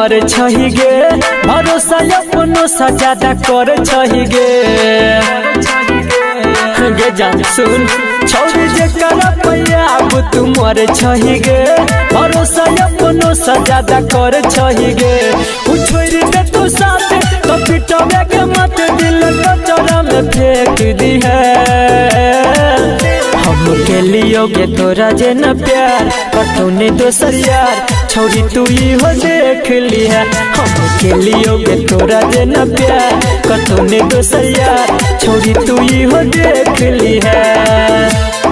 मर छही गे भरोसा अपनो सा ज्यादा कर छही गे गे जान सुन छोड़ी जे कर पैया अब तू मर छही गे भरोसा अपनो सा ज्यादा कर छही गे छोड़ दे तू साथ तो पिटवे के मत दिल कचरा में फेंक दी है हम के लियोगे तोरा जे न प्यार पर तूने दोसर यार छोड़ी तू ही हो देख ली है हम के लियोगे तोरा जे न प्यार कर तूने दोसर यार छोड़ी तू ही हो देख ली है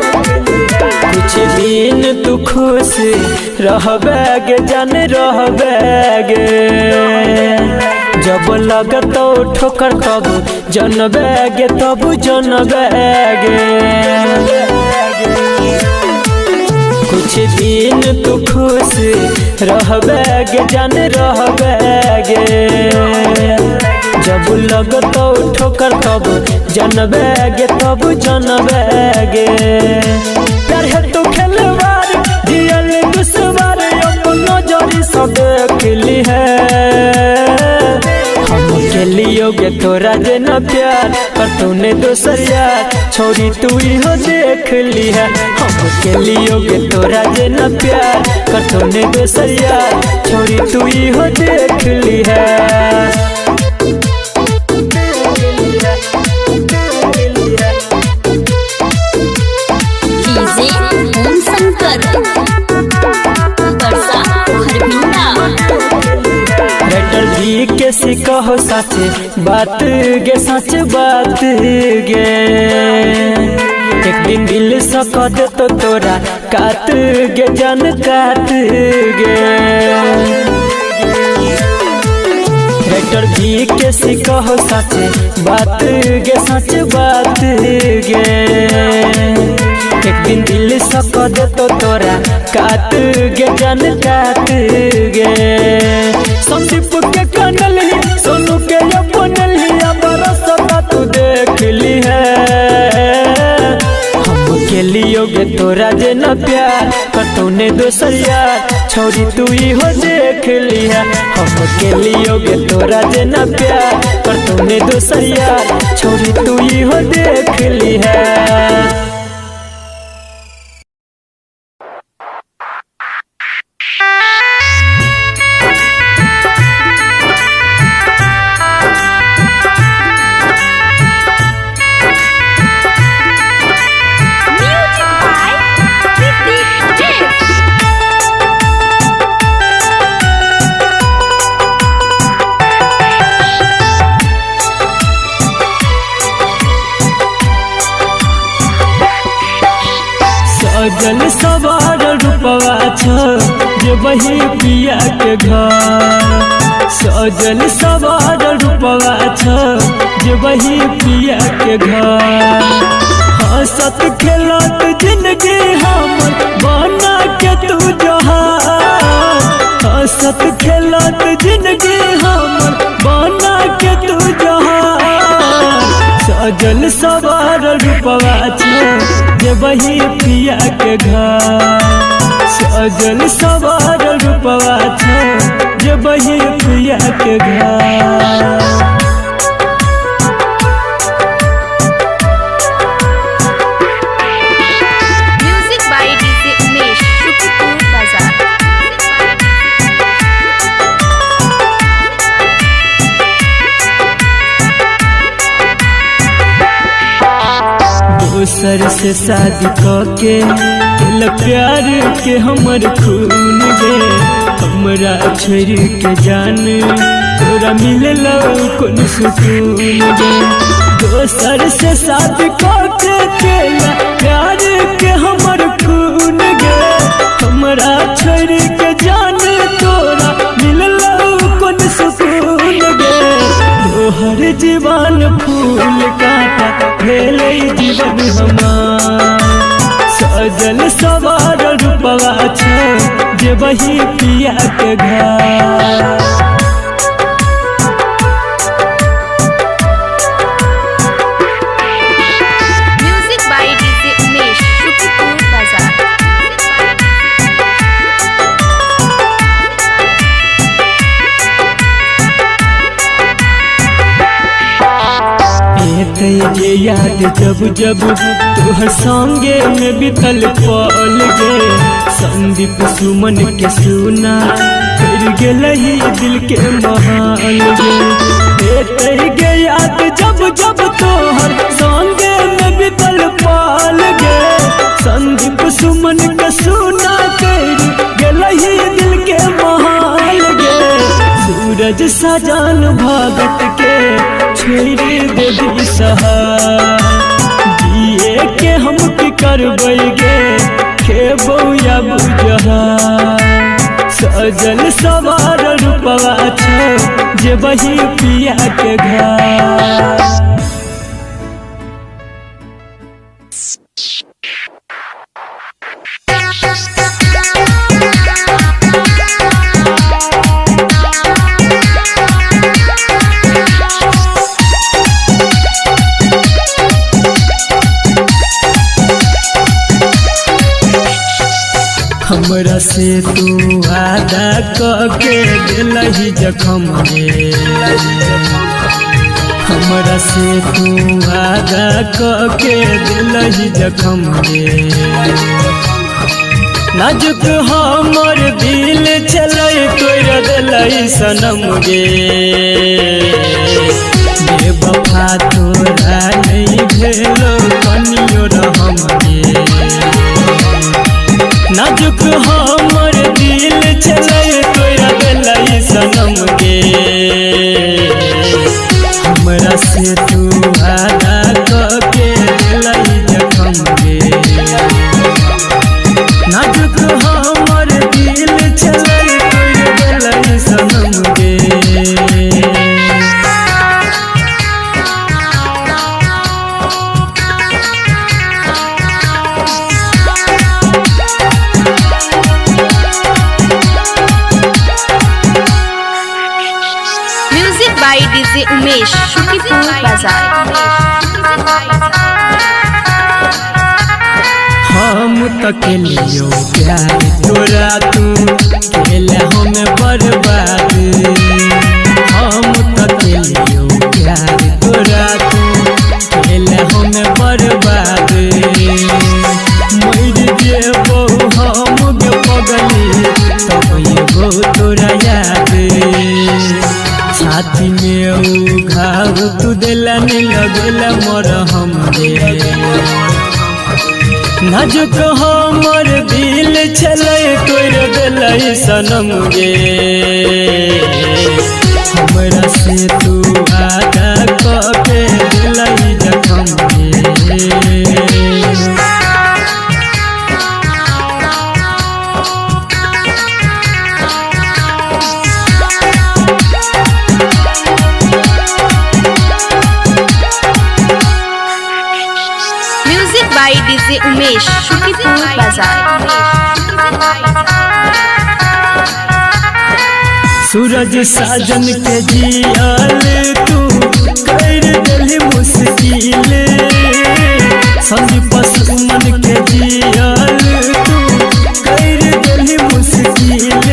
कुछ दिन तू खुश रहबे जान रहबे जब लगतो ठोकर तब जनबे तब जनबे कुछ दिन तू खुश रहबे जान रहबे जब लगतो ठोकर तब जनबे तब जनबे प्यार है तो खेलवार दियल दुश्वार अपनो जरी सब देख ली है हम के लियोगे तोरा जे न प्यार पर तूने दोसर यार छोड़ी तू ही हो देख ली है हम के लियोगे तोरा जे न प्यार पर तूने दोसर यार छोड़ी तू ही हो देख ली है के सिकहो सच बात गे सच बात गे एक दिन दिल सक दे तो तोरा काट गे जान काट गे रेटर भी के सिकहो सच बात गे सच बात गे एक दिन दिल सक दे तो तोरा काट गे जान काट गे संदीप के कनल ही सोनू के अपनल ही बरसता तू देख ली है हम के लियोगे तोरा जे न प्यार पर तूने दोसर यार छोड़ी तू ही हो देख ली है हम के लियोगे तोरा जे न प्यार पर तूने दोसर यार छोड़ी तू ही हो देख ली है। सजल सवार रूपवा जे बही पिया के घर सजल सवार रूपवा जे बही पिया के घर हंसत खेलत जिंदगी हमर बना के तू जोहार हंसत खेलत जिंदगी हमर बना के तू जोहार सजल सवार रूपवा जे बही पिया के घर सजल सवार रूपवा जे बही पिया के घर। दोसर से शादी करके प्यार के हमर खून गे हमरा छोड़ के जान तोरा मिलला कौन सुकून गे दोसर से शादी करके प्यार के हमर खून गे हमरा छोड़ के जान तोरा मिलला कौन सुकून गे तोहर जीवन फूल काटा भेलै जीवन हमार सजल सवार रूपवा जे बही पिया के घर। याद जब जब तोहर संगे में बीतल पल गे। संदीप सुमन के सुना फिर गेलही दिल के महल गे। गे याद जब जब तोहर संगे में बीतल पल गे। संदीप सुमन के सुना फिर गेलही दिल के महल गे। सूरज सजान भगत के छोड़ दे दी सहार। जिए के हम की करबै गे खेबौ या बुझहार। सजल सवार रूपवा छौ जे बही पिया के घर। हमरा से तू वादा कके दिलही जखम गे। हमरा से तू वादा कके दिलही जखम गे। नाजुक हमर दिल चलै तोड़ दिलही सनम गे। बेवफा तोरा नहीं भेलो कनियो रहम गे। नाजुक हमर दिल चलै तोरा दिलही सनम गे। हमरा से तू वादा कके दिलही जखम गे। नाजुक हमर दिल चलै तोरा दिलही सनम गे। by DJ उमेश शुकीपुर बाजार। हम तकलियो प्यार तोरा तू केले हमें बर्बाद। हम तकलियो प्यार तोरा तू केले हमें बर्बाद। मर जेबो हम गे पगली तब एगो तोरा याद। छाती में उ घाव तू दिला नहीं लगेला मरहम गे। नाजुक हमर दिल चलै तोड़ दिलही सनम गे। हमरा से तू वादा कके दिलही जखम गे। by DJ उमेश शुकीपुर बाजार। सूरज साजन के जियल तू कर दिली मुश्किल। संदीप सुमन के जियल तू कर दिली मुश्किल।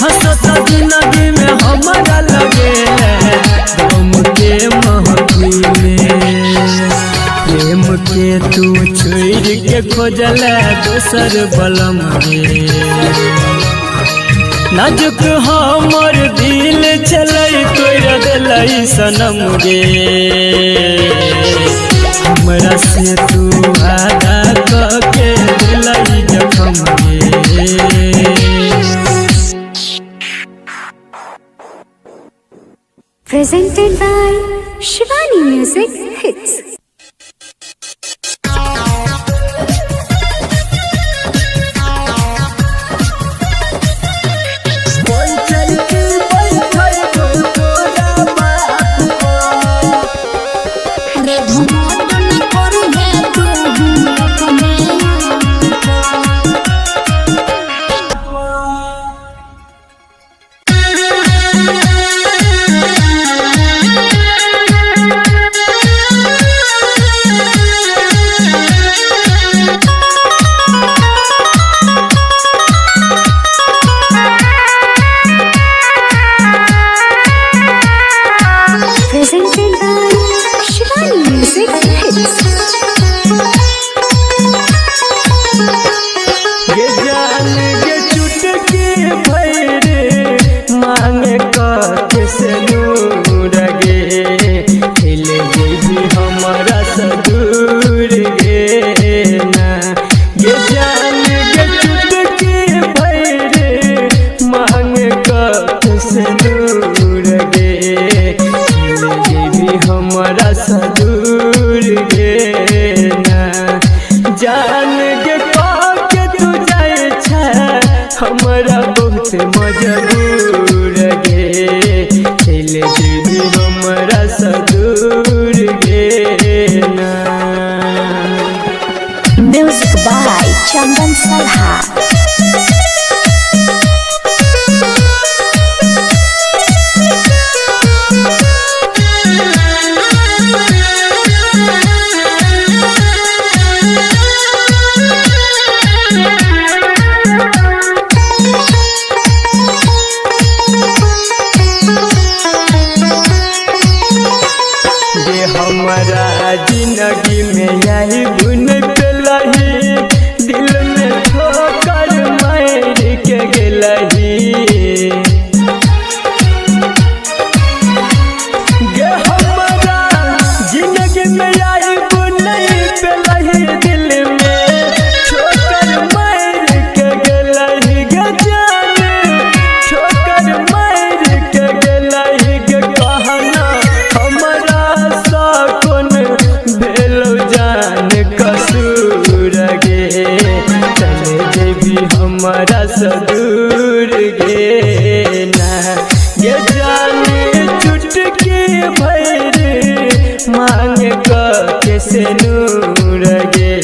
हंसता जिंदगी में हमारा लगे गम के महफिल। प्रेम के तू छोड़ के खोजला दोसर बलम गे। नाजुक हमर दिल चलै तोड़ दिलही सनम गे। हमरा से तू वादा कके दिलही जखम गे। Presented by Shivani Music Hits. Chandan Salha. हमारा जिंदगी में यही बुन पेलही, दिल में ठोकर मार के गेलही। गे हमारा जिंदगी में यही बुन पेलही, दिल में ठोकर मार के गेलही। गे जाने ठोकर मार के गेलही। गे कहना हमारा भेलो जान कसूर गे, चले जेबी हमारा सदूर गे ना। ये जान चुटकी भैर मांग के से नूर गे,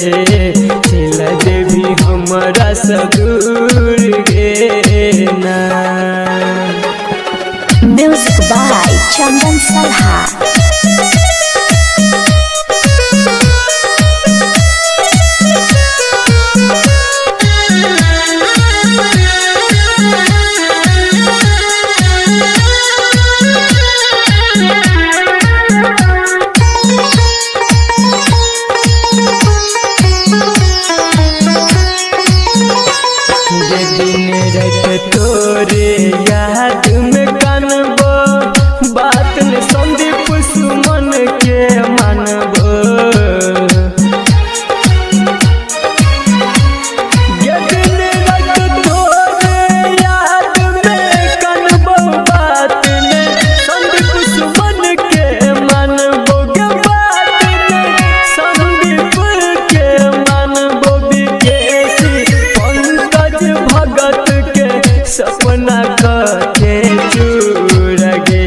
चला जेबी हमारा सदूर गे ना। Music by Chandan Salha. दिन रात तोरे याद में कानबो, बात ने संदीप सुमन के मानबो। दिन रात तोरे याद में कानबो, बात ने संदीप सुमन के मानबो। गे बात ने संदीप के मानबो। विकेशी भगत के सपना के चूर गे,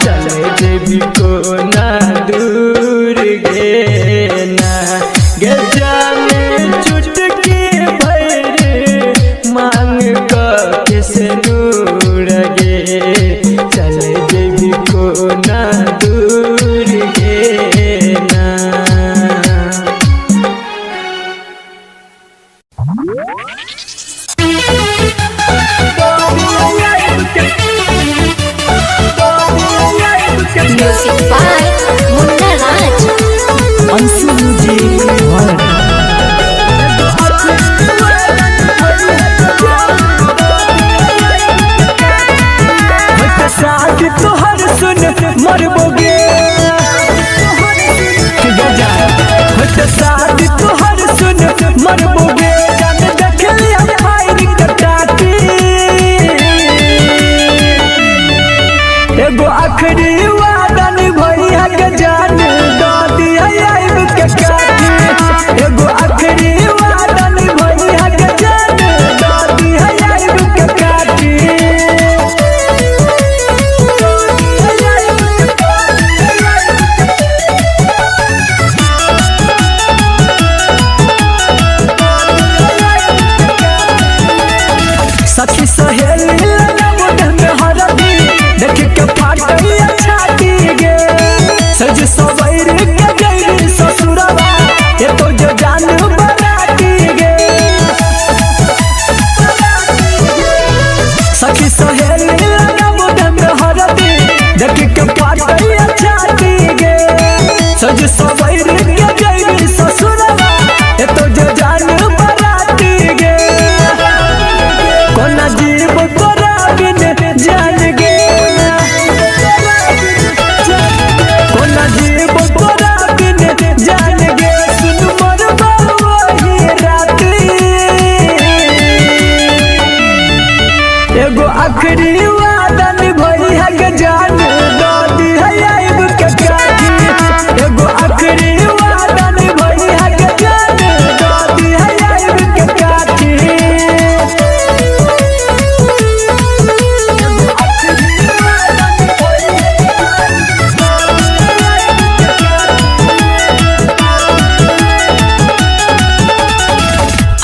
चले देवी को ना दूर गे ना। गे जाने चुटकी भैर मांग के से नूर गे, चले देवी को ना दूर गे ना। Music by Munna Raj. Ansu Music World.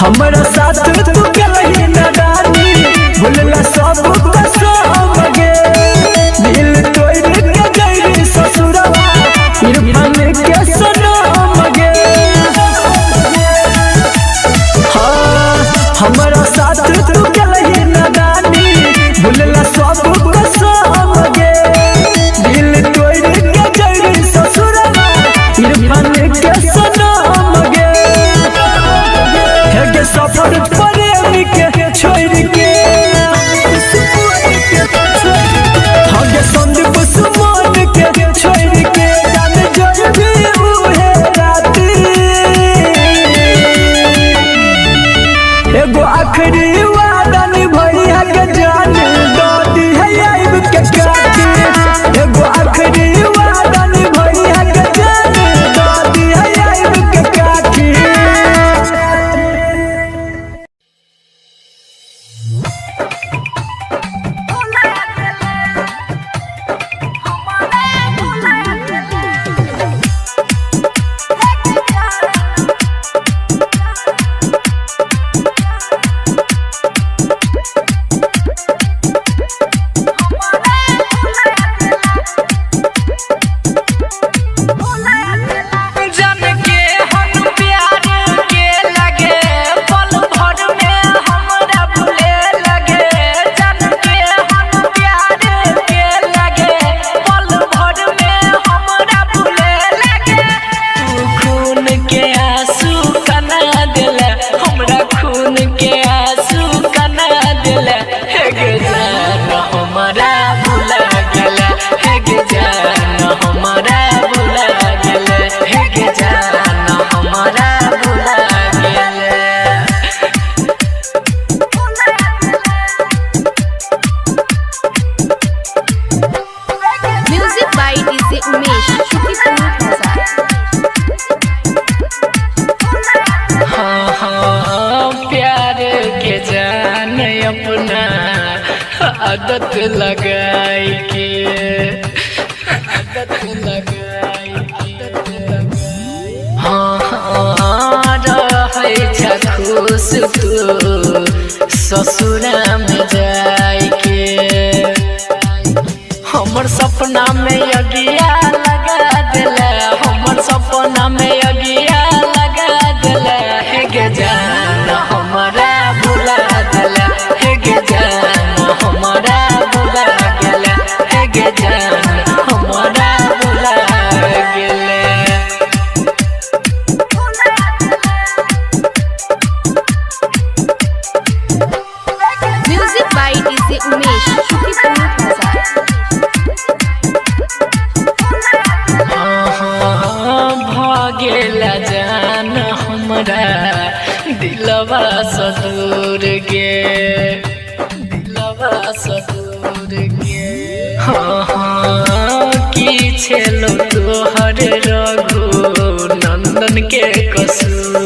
हमारा साथ तू कहीं न डाली भूलला सब कसम गे दिल तोड़ के गई ससुरवा इरफान के सनम गे हाँ हमारा साथ तू कहीं न डाली भूलला सब कसम गे दिल तोड़ के गई ससुरवा इरफान के सनम गे के सफर प्रेमी के छोड़ के हगे संदीप सुमन के छोड़ के जान जोर भी उहे राती एगो आखिरी वादा निभैया के जान दादी है आइब के काटी एगो आखिरी वादा निभैया के जान दादी है आइब के काटी आदत लगाई के हाँ रहे खुश तू ससुरा में जाई के हमर सपना में अगिया लगा दिला हमर सपना में अगिया लगा दिला हे गे जान हमारा भुला दिला हे गे जान हमारा भुला गेला हे गे जान हमारा भुला गेला। म्यूजिक बाय डीजे उमेश शुक्रिया बाजार। भागेला जान हमरा दिलवा सदूर गे दिलवा सदूर गे की छेलो तोहर रघु नंदन के कसूर